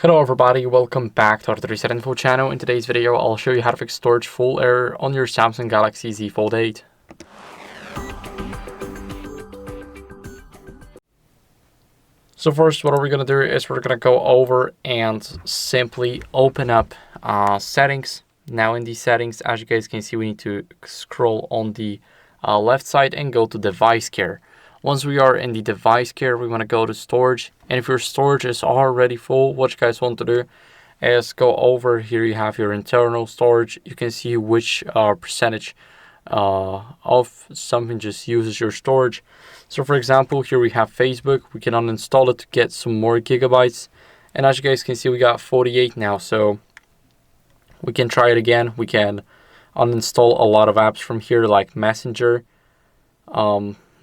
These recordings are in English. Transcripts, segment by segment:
Hello everybody, welcome back to HardReset.Info channel. In today's video, I'll show you how to fix storage full error on your Samsung Galaxy Z Fold 8. So first, what we're going to do is we're going to go over and simply open up settings. Now in these settings, as you guys can see, we need to scroll on the left side and go to device care. Once we are in the device care, we want to go to storage. And if your storage is already full, what you guys want to do is go over here. You have your internal storage. You can see which percentage of something just uses your storage. So for example, here we have Facebook. We can uninstall it to get some more gigabytes. And as you guys can see, we got 48 now. So we can try it again. We can uninstall a lot of apps from here, like Messenger.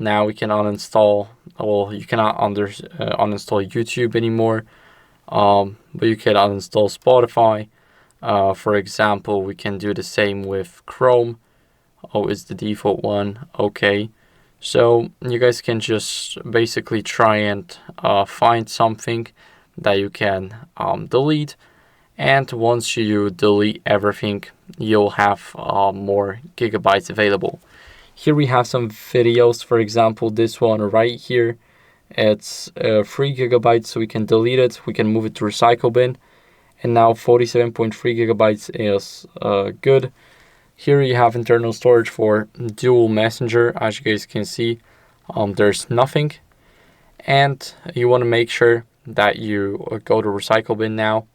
Now we can uninstall, well, you cannot uninstall YouTube anymore, but you can uninstall Spotify. For example, we can do the same with Chrome. Oh, it's the default one. Okay. So you guys can just basically try and find something that you can delete. And once you delete everything, you'll have more gigabytes available. Here we have some videos. For example, this one right here, it's 3 gigabytes, so we can delete it. We can move it to recycle bin. And now 47.3 gigabytes is good. Here you have internal storage for dual messenger. As you guys can see, there's nothing. And you want to make sure that you go to recycle bin now.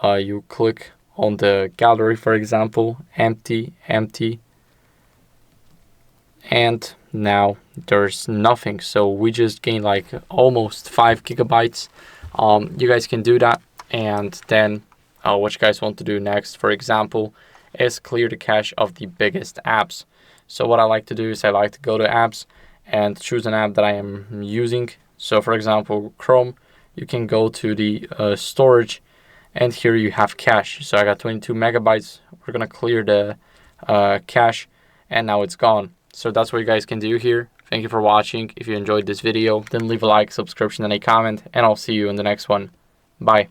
You click on the gallery, for example, empty, empty. And now there's nothing, so we just gained like almost 5 gigabytes. You guys can do that, and then what you guys want to do next, for example, is clear the cache of the biggest apps. So what I like to do is I like to go to apps and choose an app that I am using. So for example, Chrome, you can go to the storage, and here you have cache. So I got 22 megabytes. We're gonna clear the cache, and now it's gone. So that's what you guys can do here. Thank you for watching. If you enjoyed this video, then leave a like, subscription, and a comment, and I'll see you in the next one. Bye.